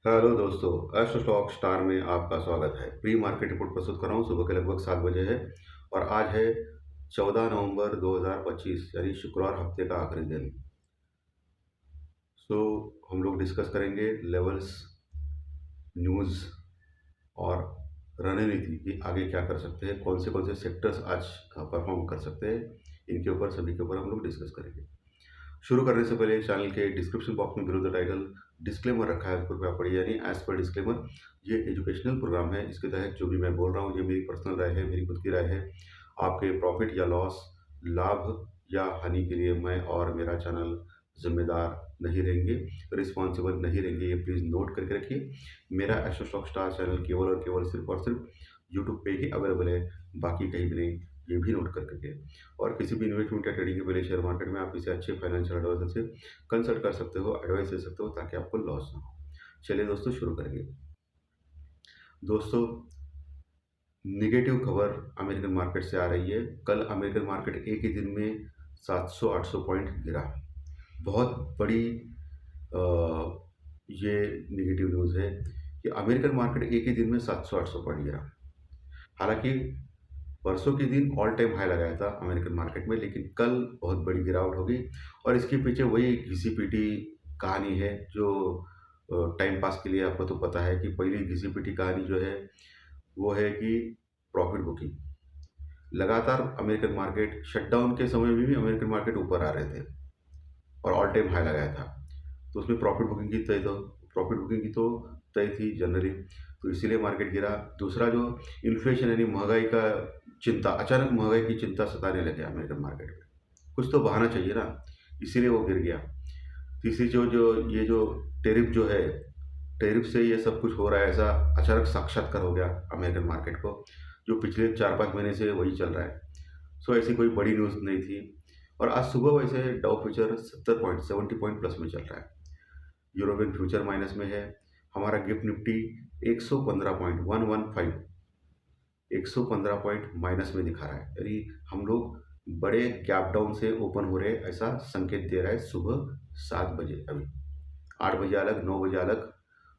Hello दोस्तों, astro stock star में आपका स्वागत है। प्री मार्केट रिपोर्ट प्रस्तुत कर रहा हूँ। सुबह के लगभग 7 बजे है और आज है 14 नवंबर 2025 यानी शुक्रवार, हफ्ते का आखिरी दिन। सो हम लोग डिस्कस करेंगे लेवल्स, न्यूज़ और रणनीति कि आगे क्या कर सकते हैं, कौन से सेक्टर्स आज परफॉर्म कर सकते हैं। इनके ऊपर सभी के ऊपर हम लोग डिस्कस करेंगे। शुरू करने से पहले चैनल के डिस्क्रिप्शन बॉक्स में बिलो द टाइटल डिस्क्लेमर रखा है, कृपया पढ़िए। यानी एज पर डिस्क्लेमर, ये एजुकेशनल प्रोग्राम है। इसके तहत जो भी मैं बोल रहा हूँ, ये मेरी पर्सनल राय है, मेरी खुद की राय है। आपके प्रॉफिट या लॉस, लाभ या हानि के लिए मैं और मेरा चैनल जिम्मेदार नहीं रहेंगे, रिस्पॉन्सिबल नहीं रहेंगे। ये प्लीज़ नोट करके रखिए। मेरा एस्ट्रो स्टॉक स्टार चैनल केवल और केवल सिर्फ और सिर्फ यूट्यूब पे ही अवेलेबल है, बाकी कहीं भी नहीं। ये भी नोट करके रखिए। और किसी भी इन्वेस्टमेंट या ट्रेडिंग के पहले शेयर मार्केट में आप किसी अच्छे फाइनेंशियल एडवाइजर से कंसल्ट कर सकते हो, एडवाइस ले सकते हो, ताकि आपको लॉस ना हो। चलिए दोस्तों, शुरू करेंगे। दोस्तों, निगेटिव खबर अमेरिकन मार्केट से आ रही है। कल अमेरिकन मार्केट एक ही दिन में 700-800 पॉइंट गिरा। बहुत बड़ी अ, ये निगेटिव न्यूज़ है कि अमेरिकन मार्केट एक ही दिन में 700-800 पॉइंट गिरा। हालांकि परसों के दिन ऑल टाइम हाई लगाया था अमेरिकन मार्केट में, लेकिन कल बहुत बड़ी गिरावट हो गई। और इसके पीछे वही घिसी-पिटी कहानी है जो टाइम पास के लिए आपको तो पता है कि पहली घिसी-पिटी कहानी जो है, वो है कि प्रॉफिट बुकिंग। लगातार अमेरिकन मार्केट शटडाउन के समय में भी अमेरिकन मार्केट ऊपर आ रहे थे और ऑल टाइम हाई लगाया था। तो उसमें प्रॉफिट बुकिंग की तो तय थी जनरली, तो इसीलिए मार्केट गिरा। दूसरा जो इन्फ्लेशन यानी महंगाई का चिंता, अचानक महंगाई की चिंता सताने लगे अमेरिकन मार्केट में। कुछ तो बहाना चाहिए ना, इसीलिए वो गिर गया। तीसरी जो जो ये जो टेरिफ जो है, टेरिफ से ये सब कुछ हो रहा है, ऐसा अचानक साक्षात्कार हो गया अमेरिकन मार्केट को, जो पिछले 4-5 महीने से वही चल रहा है। सो ऐसी कोई बड़ी न्यूज़ नहीं थी। और आज सुबह वैसे डाउ फ्यूचर 70 पॉइंट प्लस में चल रहा है। यूरोपियन फ्यूचर माइनस में है। हमारा गिफ्ट निफ्टी 115.115 115 पॉइंट माइनस में दिखा रहा है। यानी हम लोग बड़े गैप डाउन से ओपन हो रहे हैं, ऐसा संकेत दे रहा है। सुबह 7 बजे, अभी 8 बजे अलग, 9 बजे अलग,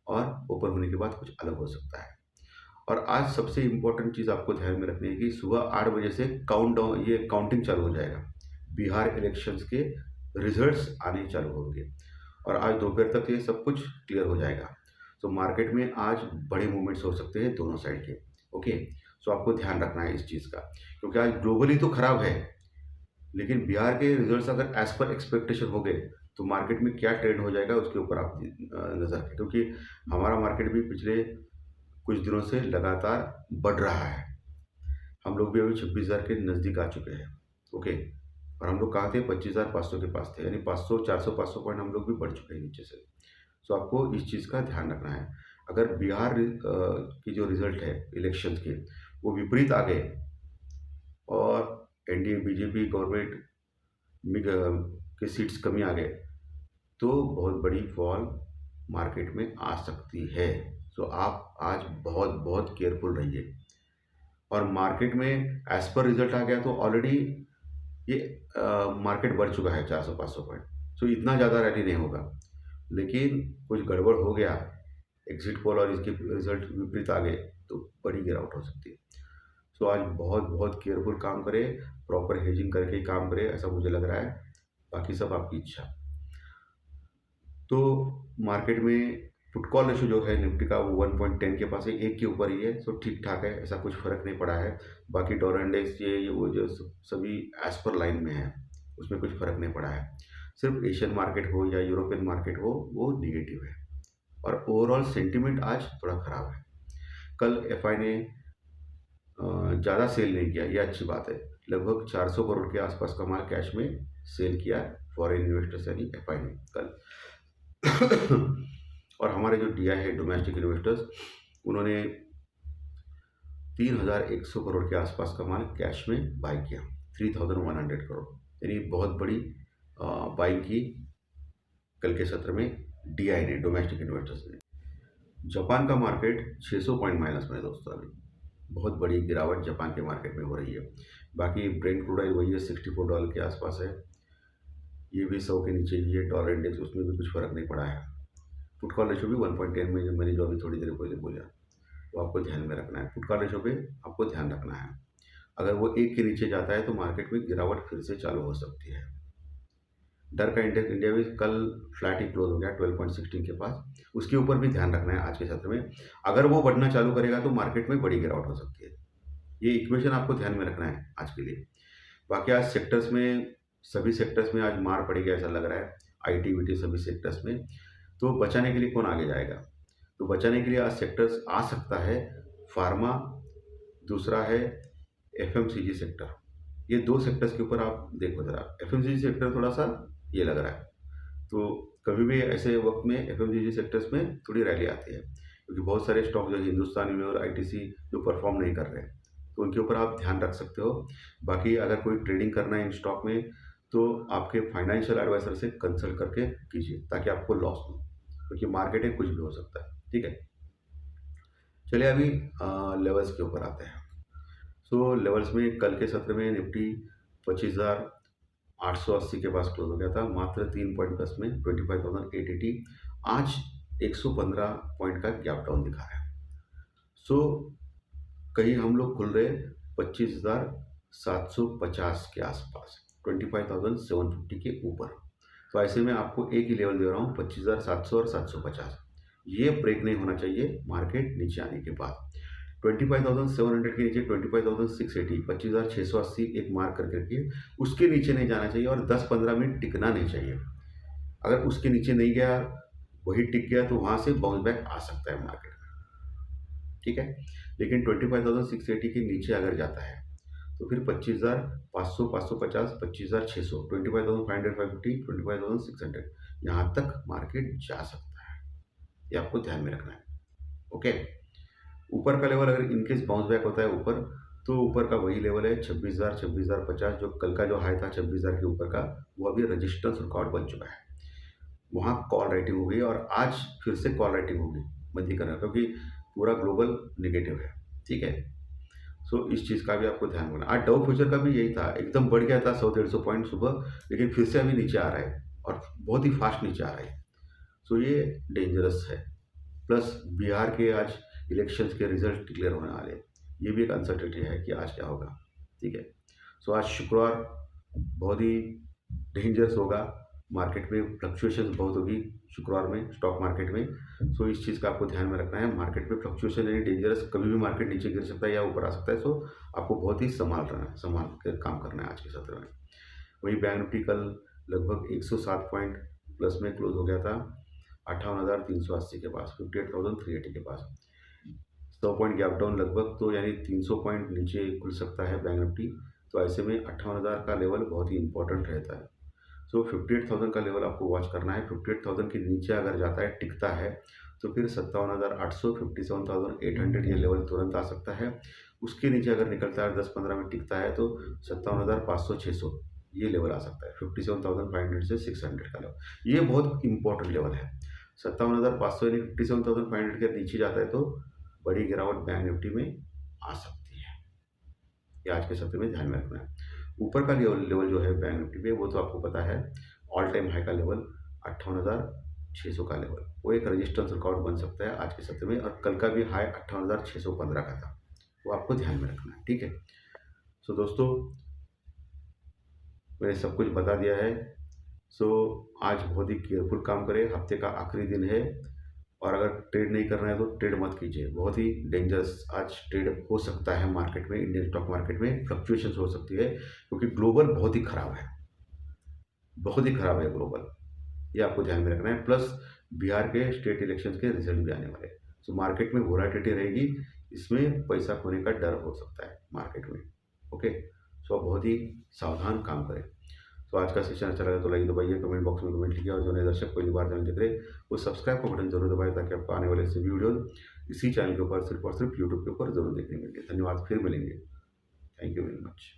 और ओपन होने के बाद कुछ अलग हो सकता है। और आज सबसे इम्पोर्टेंट चीज़ आपको ध्यान में रखनी है कि सुबह 8 बजे से काउंटडाउन, ये काउंटिंग चालू हो जाएगा। बिहार इलेक्शंस के रिजल्ट्स आने चालू होंगे और आज दोपहर तक ये सब कुछ क्लियर हो जाएगा। तो मार्केट में आज बड़े मूवमेंट्स हो सकते हैं दोनों साइड के। ओके, सो आपको ध्यान रखना है इस चीज़ का, क्योंकि आज ग्लोबली तो खराब है, लेकिन बिहार के रिजल्ट्स अगर एज पर एक्सपेक्टेशन हो गए तो मार्केट में क्या ट्रेंड हो जाएगा उसके ऊपर आप नज़र रखें। क्योंकि हमारा मार्केट भी पिछले कुछ दिनों से लगातार बढ़ रहा है। हम लोग भी अभी 26,000 के नज़दीक आ चुके हैं। ओके, और हम लोग कहाँ थे? 25,500 के पास थे, यानी 500, 400, 500 पॉइंट हम लोग भी बढ़ चुके हैं नीचे से। सो आपको इस चीज़ का ध्यान रखना है। अगर बिहार की जो रिजल्ट है इलेक्शंस के, वो विपरीत आ गए और एनडीए बीजेपी गवर्नमेंट के सीट्स कमी आ गए, तो बहुत बड़ी फॉल मार्केट में आ सकती है। सो आप आज बहुत बहुत केयरफुल रहिए। और मार्केट में एज पर रिजल्ट आ गया तो ऑलरेडी ये मार्केट बढ़ चुका है 400-500 पॉइंट। सो इतना ज़्यादा रैली नहीं होगा, लेकिन कुछ गड़बड़ हो गया, एग्जिट पोल और इसके रिजल्ट विपरीत आ गए, तो बड़ी गिरावट हो सकती है। सो आज बहुत बहुत केयरफुल काम करें, प्रॉपर हेजिंग करके ही काम करें, ऐसा मुझे लग रहा है। बाकी सब आपकी इच्छा। तो मार्केट में पुट कॉल रेशो जो है निफ्टी का, वो 1.10 के पास है, एक के ऊपर ही है। सो ठीक ठाक है, ऐसा कुछ फर्क नहीं पड़ा है। बाकी डॉलर इंडेक्स ये वो जो सभी एज पर लाइन में है, उसमें कुछ फर्क नहीं पड़ा है। सिर्फ एशियन मार्केट हो या यूरोपियन मार्केट हो, वो निगेटिव है। और ओवरऑल सेंटिमेंट आज थोड़ा खराब है। कल एफआई ने ज़्यादा सेल नहीं किया, ये अच्छी बात है। लगभग 400 करोड़ के आसपास का माल कैश में सेल किया फॉरेन इन्वेस्टर्स यानी एफआई ने कल। और हमारे जो डीआई है, डोमेस्टिक इन्वेस्टर्स, उन्होंने 3,100 करोड़ के आसपास का माल कैश में बाई किया, 3,100 करोड़, यानी बहुत बड़ी बाइंग की कल के सत्र में डीआई ने, डोमेस्टिक इन्वेस्टर्स ने। जापान का मार्केट 600 पॉइंट माइनस में है दोस्तों। अभी बहुत बड़ी गिरावट जापान के मार्केट में हो रही है। बाकी ब्रेंट क्रूड ऑयल वही है, $64 के आसपास है, ये भी 100 के नीचे ही है। डॉलर इंडेक्स, उसमें भी कुछ फर्क नहीं पड़ा है। पुट कॉल रेशो भी 1.10 में, जो मैंने जो अभी थोड़ी देर पहले बोला, वो आपको ध्यान में रखना है। पुट कॉल रेशो पे आपको ध्यान रखना है। अगर वो 1 के नीचे जाता है तो मार्केट में गिरावट फिर से चालू हो सकती है। डर का इंडेक्स इंडिया भी कल फ्लैट ही क्लोज हो गया 12.16 के पास। उसके ऊपर भी ध्यान रखना है आज के सत्र में। अगर वो बढ़ना चालू करेगा तो मार्केट में बड़ी गिरावट हो सकती है। ये इक्वेशन आपको ध्यान में रखना है आज के लिए। बाकी आज सेक्टर्स में, सभी सेक्टर्स में आज मार पड़ेगी ऐसा लग रहा है, आईटी वीटी सभी सेक्टर्स में। तो बचाने के लिए कौन आगे जाएगा? तो बचाने के लिए आज सेक्टर्स आ सकता है फार्मा, दूसरा है एफएमसीजी सेक्टर। ये दो सेक्टर्स के ऊपर आप देखो ज़रा। एफएमसीजी सेक्टर थोड़ा सा ये लग रहा है, तो कभी भी ऐसे वक्त में एफएमसीजी सेक्टर्स में थोड़ी रैली आती है, क्योंकि बहुत सारे स्टॉक जो हिंदुस्तान यूनिलीवर, आईटीसी जो परफॉर्म नहीं कर रहे हैं, तो उनके ऊपर आप ध्यान रख सकते हो। बाकी अगर कोई ट्रेडिंग करना है इन स्टॉक में तो आपके फाइनेंशियल एडवाइजर से कंसल्ट करके कीजिए, ताकि आपको लॉस हो, क्योंकि मार्केट में कुछ भी हो सकता है। ठीक है, चलिए अभी लेवल्स के ऊपर आते हैं। सो लेवल्स में कल के सत्र में निफ्टी 25,880 के पास क्लोज हो गया था, मात्र 3 पॉइंट प्लस में 25,880। आज 115 पॉइंट का गैप डाउन दिखा है। सो कहीं हम लोग खुल रहे 25,750 के आसपास, 25,750 के ऊपर। तो ऐसे में आपको एक ही लेवल दे रहा हूँ, 25,700 और 750। ये ब्रेक नहीं होना चाहिए मार्केट नीचे आने के बाद। 25,700 के नीचे 25,680, 25,680 एक मार्क करके रखिए। उसके नीचे नहीं जाना चाहिए और 10-15 मिनट टिकना नहीं चाहिए। अगर उसके नीचे नहीं गया, वही टिक गया, तो वहाँ से बाउंस बैक आ सकता है मार्केट में। ठीक है, लेकिन 25,680 के नीचे अगर जाता है तो फिर 25,500, 550, 25,600, 25,500, 550, 25,600 यहाँ तक मार्केट जा सकता है। ये आपको ध्यान में रखना है। ओके, ऊपर का लेवल अगर इनकेस बाउंस बैक होता है ऊपर, तो ऊपर का वही लेवल है 26,000, 26,050, जो कल का जो हाई था 26,000 के ऊपर का, वो अभी रेजिस्टेंस रिकॉर्ड बन चुका है। वहाँ कॉल राइटिंग हो गई और आज फिर से कॉल राइटिंग होगी बंदी करना, क्योंकि पूरा ग्लोबल नेगेटिव है। ठीक है, सो इस चीज़ का भी आपको ध्यान रखना। आज डाउ फ्यूचर का भी यही था, एकदम बढ़ गया था 100-150 पॉइंट सुबह, लेकिन फिर से अभी नीचे आ रहा है और बहुत ही फास्ट नीचे आ रहा है। सो ये डेंजरस है। प्लस बिहार के आज इलेक्शंस के रिजल्ट डिक्लेयर होने वाले हैं, ये भी एक अनसर्टेनिटी है कि आज क्या होगा। ठीक है, सो आज शुक्रवार बहुत ही डेंजरस होगा, मार्केट में फ्लक्चुएशन बहुत होगी शुक्रवार में स्टॉक मार्केट में। सो इस चीज़ का आपको ध्यान में रखना है। मार्केट में फ्लक्चुएशन यानी डेंजरस, कभी भी मार्केट नीचे गिर सकता है या ऊपर आ सकता है। सो आपको बहुत ही संभाल कर काम करना है आज के सत्र में। वही बैंक निफ्टी कल लगभग 107 पॉइंट प्लस में क्लोज हो गया था, 58,380 के पास, 58,380 के पास। 100 पॉइंट गैप डाउन लगभग, तो यानी 300 पॉइंट नीचे खुल सकता है बैंक निफ्टी। तो ऐसे में 58,000 का लेवल बहुत ही इंपॉर्टेंट रहता है। सो 58,000 का लेवल आपको वॉच करना है। 58,000 के नीचे अगर जाता है, टिकता है, तो फिर 57,800, 57,800 ये लेवल तुरंत आ सकता है। उसके नीचे अगर निकलता है 10-15 में टिकता है तो 57,500, 600 ये लेवल आ सकता है। 57,500 से 600 का लेवल, ये बहुत इंपॉर्टेंट लेवल है। 57,500 यानी 57,500 के नीचे जाता है तो बड़ी गिरावट बैंक निफ्टी में आ सकती है। ये आज के सत्र में ध्यान में रखना है। ऊपर का लेवल जो है बैंक निफ्टी पे, वो तो आपको पता है, ऑल टाइम हाई का लेवल 58,600 का लेवल, वो एक रेजिस्टेंस रिकॉर्ड बन सकता है आज के सत्र में। और कल का भी हाई 58,615 का था, वो आपको ध्यान में रखना है। ठीक है, सो दोस्तों मैंने सब कुछ बता दिया है। सो आज बहुत ही केयरफुल काम करें, हफ्ते का आखिरी दिन है, और अगर ट्रेड नहीं करना है तो ट्रेड मत कीजिए। बहुत ही डेंजरस आज ट्रेड हो सकता है मार्केट में, इंडियन स्टॉक मार्केट में फ्लक्चुएशन हो सकती है, क्योंकि ग्लोबल बहुत ही खराब है, बहुत ही खराब है ग्लोबल। ये आपको ध्यान में रखना है। प्लस बिहार के स्टेट इलेक्शन के रिजल्ट भी आने वाले हैं। सो मार्केट में वोलाटिलिटी रहेगी, इसमें पैसा खोने का डर हो सकता है मार्केट में। ओके, सो आप बहुत ही सावधान काम करें। तो आज का सेशन अच्छा लगा तो लाइक दबाइए, कमेंट बॉक्स में कमेंट कीजिए, और जो नए दर्शक पहली बार चैनल देख रहे हैं वो सब्सक्राइब का बटन जरूर दबाएं, ताकि आपको आने वाले सभी वीडियो इसी चैनल के ऊपर सिर्फ और सिर्फ यूट्यूब के ऊपर जरूर देखने मिलेंगे। धन्यवाद, फिर मिलेंगे। Thank you very much.